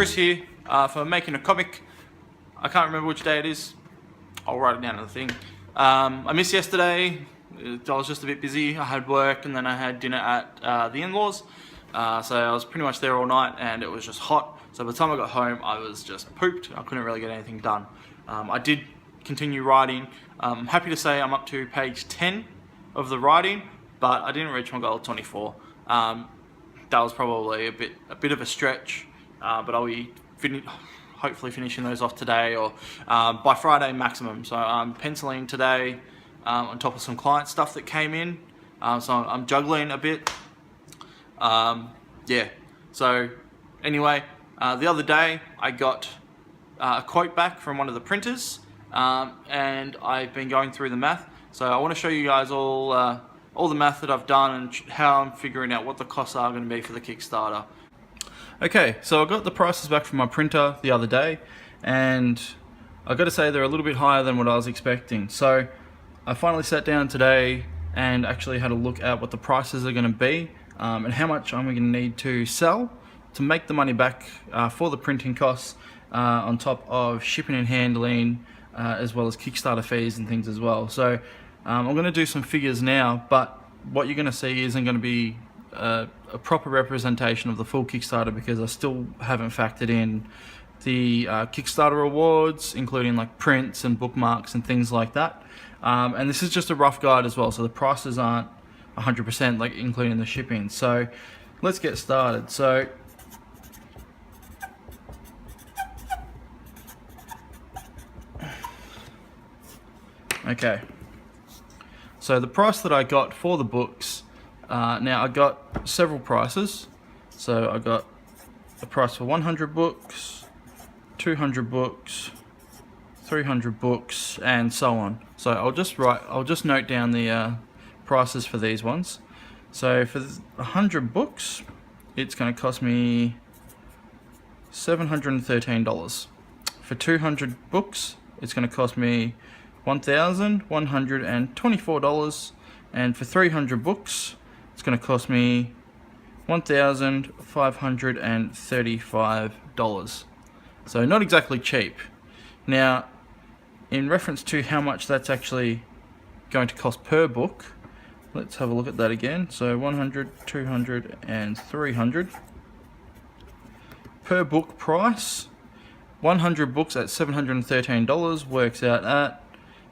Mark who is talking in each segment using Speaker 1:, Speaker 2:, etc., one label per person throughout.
Speaker 1: Chris here for making a comic. I can't remember which day it is. I'll write it down on the thing. I missed yesterday. I was just a bit busy. I had work and then I had dinner at the in-laws. So I was pretty much there all night and it was just hot. So by the time I got home, I was just pooped. I couldn't really get anything done. I did continue writing. I'm happy to say I'm up to page 10 of the writing, but I didn't reach my goal of 24. That was probably a bit of a stretch, but I'll be hopefully finishing those off today or by Friday maximum. So I'm penciling today on top of some client stuff that came in. So I'm juggling a bit. Yeah. So anyway, the other day I got a quote back from one of the printers, and I've been going through the math. So I want to show you guys all the math that I've done and how I'm figuring out what the costs are going to be for the Kickstarter. Okay, so I got the prices back from my printer the other day, and I got to say they're a little bit higher than what I was expecting. So I finally sat down today and actually had a look at what the prices are going to be, and how much I'm going to need to sell to make the money back for the printing costs, on top of shipping and handling, as well as Kickstarter fees and things as well. So I'm going to do some figures now, but what you're going to see isn't going to be a proper representation of the full Kickstarter, because I still haven't factored in the Kickstarter rewards, including like prints and bookmarks and things like that. And this is just a rough guide as well, so the prices aren't 100%, like including the shipping. So let's get started. So okay, so the price that I got for the books, now I got several prices. So I got a price for 100 books, 200 books, 300 books, and so on. So I'll just note down the prices for these ones. So for 100 books, it's going to cost me $713. For 200 books, it's going to cost me $1,124, and for 300 books, it's going to cost me $1,535. So not exactly cheap. Now, in reference to how much that's actually going to cost per book, let's have a look at that again. So 100, 200, and 300. Per book price, 100 books at $713 works out at,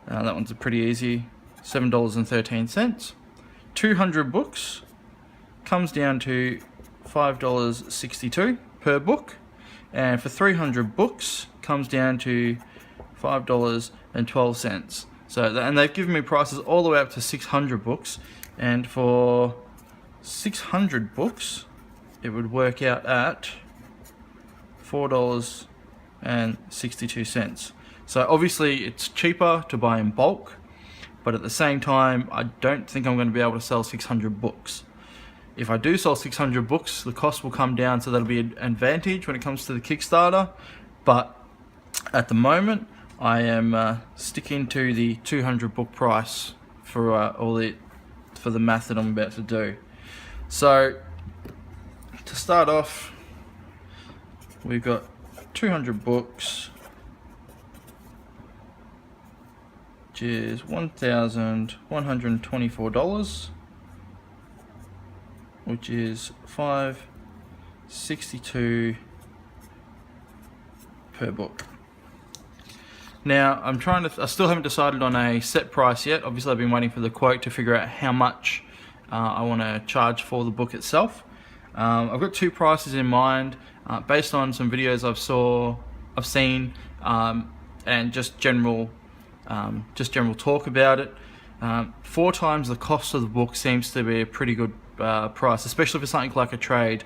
Speaker 1: that one's pretty easy, $7.13. 200 books comes down to $5.62 per book, and for 300 books comes down to $5.12. So, and they've given me prices all the way up to 600 books, and for 600 books it would work out at $4.62. So obviously it's cheaper to buy in bulk, but at the same time I don't think I'm going to be able to sell 600 books. If I do sell 600 books, the cost will come down, so that'll be an advantage when it comes to the Kickstarter. But at the moment I am sticking to the 200 book price for for the math that I'm about to do. So to start off, we've got 200 books, which is $1,124, which is $5.62 per book. Now I still haven't decided on a set price yet. Obviously I've been waiting for the quote to figure out how much I want to charge for the book itself. I've got two prices in mind, based on some videos I've seen, and just general talk about it. 4 times the cost of the book seems to be a pretty good price, especially for something like a trade.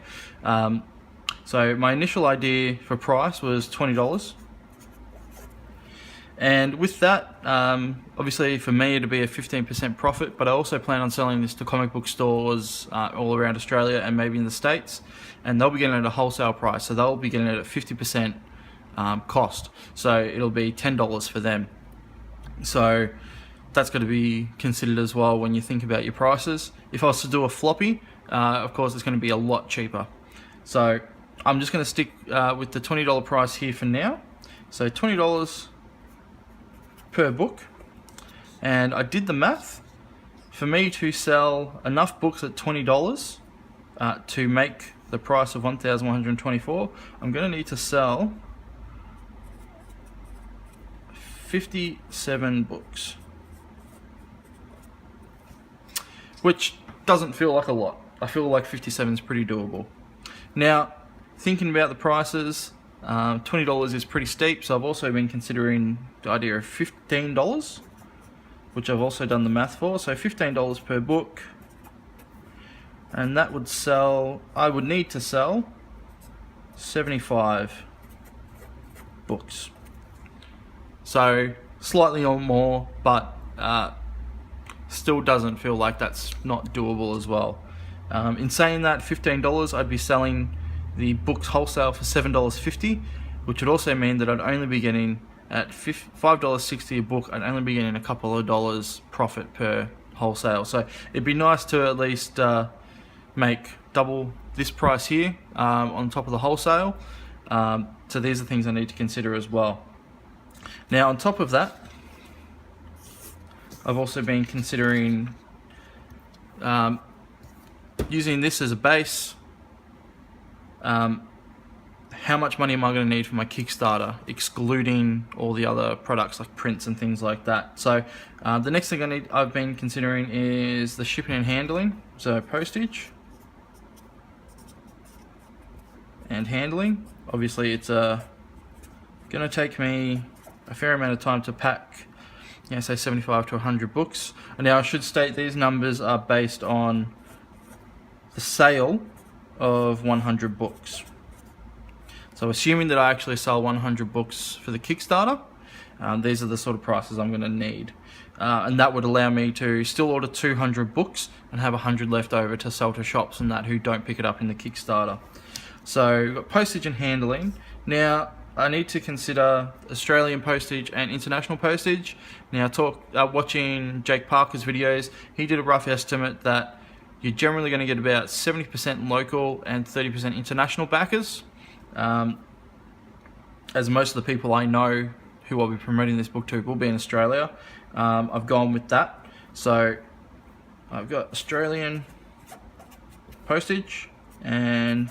Speaker 1: So my initial idea for price was $20. And with that, obviously for me it'd be a 15% profit, but I also plan on selling this to comic book stores all around Australia and maybe in the States, and they'll be getting it at a wholesale price, so they'll be getting it at 50% cost. So it'll be $10 for them. So that's got to be considered as well when you think about your prices. If I was to do a floppy, of course it's going to be a lot cheaper. So I'm just going to stick with the $20 price here for now. So $20 per book. And I did the math. For me to sell enough books at $20 to make the price of $1,124, I'm going to need to sell 57 books, which doesn't feel like a lot. I feel like 57 is pretty doable. Now, thinking about the prices, $20 is pretty steep, so I've also been considering the idea of $15, which I've also done the math for. So $15 per book, and that would sell, I would need to sell 75 books. So slightly or more, but still doesn't feel like that's not doable as well. In saying that, $15, I'd be selling the books wholesale for $7.50, which would also mean that I'd only be getting at $5.60 a book, I'd only be getting a couple of dollars profit per wholesale. So it'd be nice to at least make double this price here on top of the wholesale. So these are things I need to consider as well. Now, on top of that, I've also been considering using this as a base. How much money am I going to need for my Kickstarter, excluding all the other products like prints and things like that? So the next thing I've been considering is the shipping and handling, so postage and handling. Obviously, it's going to take me a fair amount of time to pack, say 75 to 100 books. And now I should state these numbers are based on the sale of 100 books. So assuming that I actually sell 100 books for the Kickstarter, these are the sort of prices I'm going to need. And that would allow me to still order 200 books and have 100 left over to sell to shops and that who don't pick it up in the Kickstarter. So we've got postage and handling. Now I need to consider Australian postage and international postage. Now watching Jake Parker's videos, he did a rough estimate that you're generally going to get about 70% local and 30% international backers. As most of the people I know who I'll be promoting this book to will be in Australia, I've gone with that. So I've got Australian postage and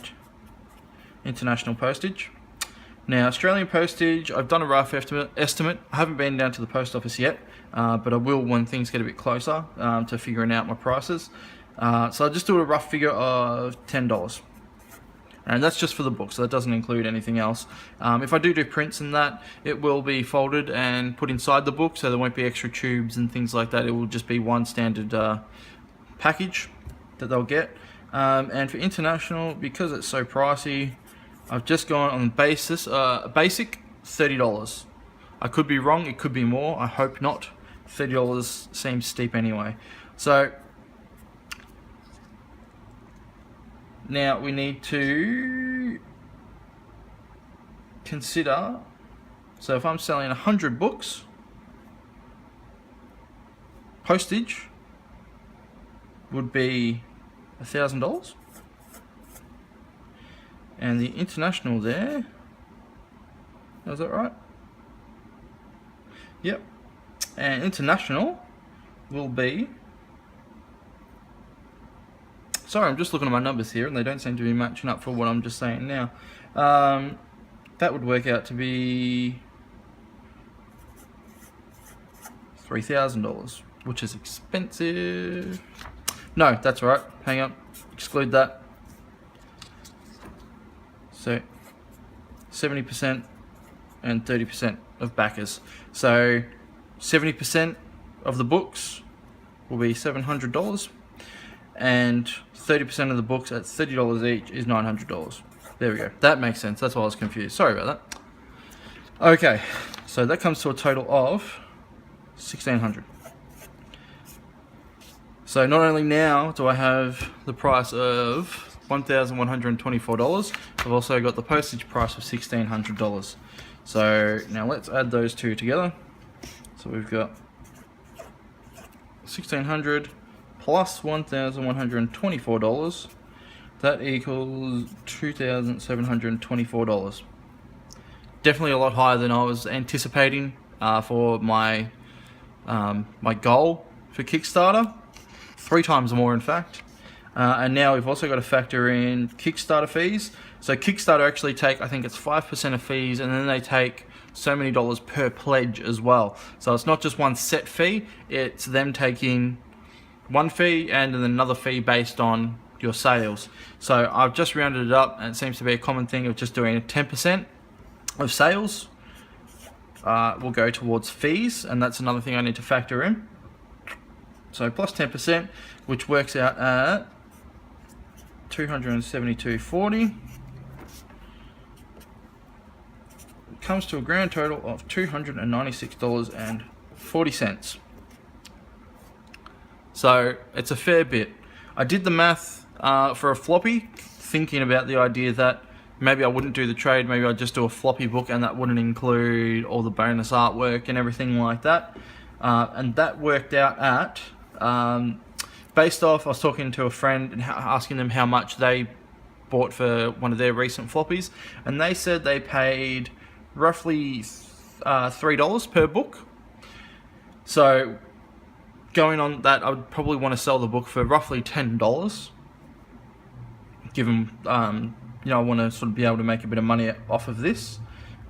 Speaker 1: international postage. Now, Australian postage, I've done a rough estimate. I haven't been down to the post office yet, but I will when things get a bit closer to figuring out my prices. So I'll just do a rough figure of $10. And that's just for the book, so that doesn't include anything else. If I do prints and that, it will be folded and put inside the book, so there won't be extra tubes and things like that. It will just be one standard package that they'll get. And for international, because it's so pricey, I've just gone on the basis, basic $30. I could be wrong, it could be more, I hope not. $30 seems steep anyway. So now we need to consider, so if I'm selling 100 books, postage would be $1,000. And the international there, is that right? Yep. And international will be, sorry, I'm just looking at my numbers here and they don't seem to be matching up for what I'm just saying now. That would work out to be $3,000, which is expensive. No, that's right. Hang on. Exclude that. So 70% and 30% of backers. So 70% of the books will be $700, and 30% of the books at $30 each is $900. There we go. That makes sense. That's why I was confused. Sorry about that. Okay, so that comes to a total of $1,600. So not only now do I have the price of $1,124, I've also got the postage price of $1,600. So now let's add those two together. So we've got $1,600 plus $1,124 that equals $2,724. Definitely a lot higher than I was anticipating for my my goal for Kickstarter. 3 times more, in fact. And now we've also got to factor in Kickstarter fees. So Kickstarter actually take, I think it's 5% of fees, and then they take so many dollars per pledge as well. So it's not just one set fee, it's them taking one fee and then another fee based on your sales. So I've just rounded it up, and it seems to be a common thing of just doing 10% of sales will go towards fees, and that's another thing I need to factor in. So plus 10%, which works out at $272.40. It comes to a grand total of $296.40. So it's a fair bit. I did the math for a floppy, thinking about the idea that maybe I wouldn't do the trade, maybe I'd just do a floppy book, and that wouldn't include all the bonus artwork and everything like that. And that worked out at, based off, I was talking to a friend and asking them how much they bought for one of their recent floppies, and they said they paid roughly $3 per book. So going on that, I would probably want to sell the book for roughly $10, given I want to sort of be able to make a bit of money off of this.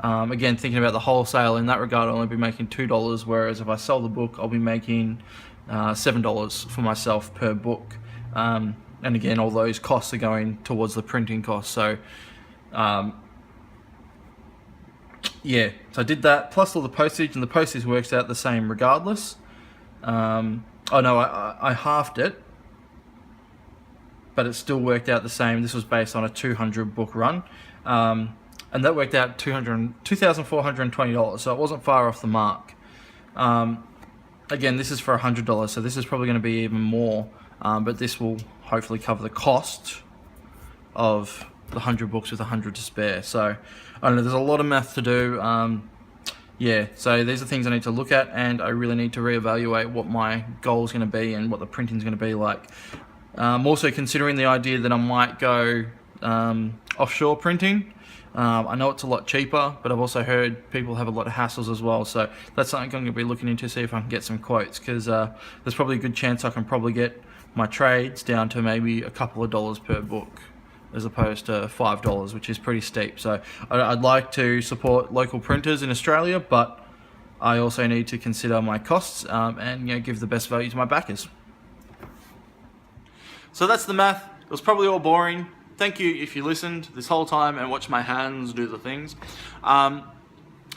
Speaker 1: Again, thinking about the wholesale in that regard, I'll only be making $2, whereas if I sell the book, I'll be making $7 for myself per book. And again, all those costs are going towards the printing costs. So yeah, so I did that, plus all the postage, and the postage works out the same regardless. Oh no, I halved it, but it still worked out the same. This was based on a 200 book run. And that worked out $2,420, so it wasn't far off the mark. Again, this is for $100, so this is probably going to be even more, but this will hopefully cover the cost of the 100 books with 100 to spare. So, I don't know, there's a lot of math to do. Yeah, so these are things I need to look at, and I really need to reevaluate what my goal is going to be and what the printing is going to be like. I'm also considering the idea that I might go offshore printing. I know it's a lot cheaper, but I've also heard people have a lot of hassles as well, so that's something I'm going to be looking into, see if I can get some quotes, because there's probably a good chance I can probably get my trades down to maybe a couple of dollars per book as opposed to $5, which is pretty steep. So I'd like to support local printers in Australia, but I also need to consider my costs and give the best value to my backers. So that's the math. It was probably all boring. Thank you if you listened this whole time and watched my hands do the things.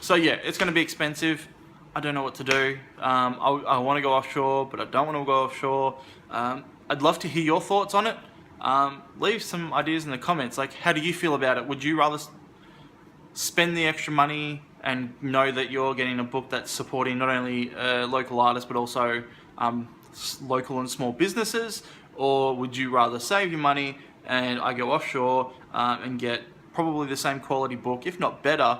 Speaker 1: So yeah, it's going to be expensive. I don't know what to do. I want to go offshore, but I don't want to go offshore. I'd love to hear your thoughts on it. Leave some ideas in the comments. Like, how do you feel about it? Would you rather spend the extra money and know that you're getting a book that's supporting not only local artists, but also local and small businesses? Or would you rather save your money and I go offshore and get probably the same quality book, if not better,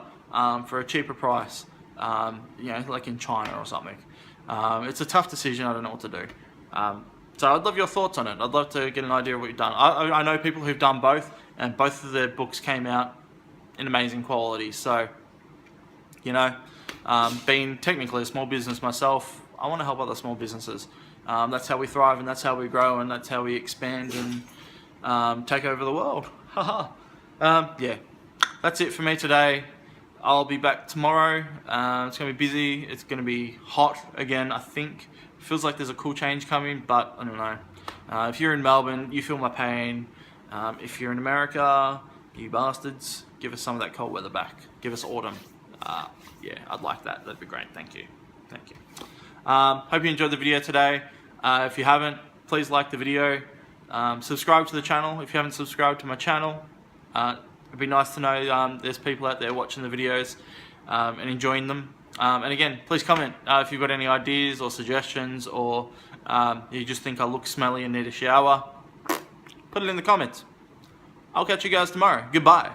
Speaker 1: for a cheaper price, like in China or something? It's a tough decision. I don't know what to do. So I'd love your thoughts on it. I'd love to get an idea of what you've done. I know people who've done both, and both of their books came out in amazing quality. So, being technically a small business myself, I want to help other small businesses. That's how we thrive, and that's how we grow, and that's how we expand and take over the world. Yeah, that's it for me today. I'll be back tomorrow. It's going to be busy. It's going to be hot again, I think. Feels like there's a cool change coming, but I don't know. If you're in Melbourne, you feel my pain. If you're in America, you bastards, give us some of that cold weather back. Give us autumn. Yeah, I'd like that. That'd be great. Thank you. Thank you. Hope you enjoyed the video today. If you haven't, please like the video. Subscribe to the channel if you haven't subscribed to my channel. It'd be nice to know there's people out there watching the videos and enjoying them. And again, please comment if you've got any ideas or suggestions, or you just think I look smelly and need a shower. Put it in the comments. I'll catch you guys tomorrow. Goodbye.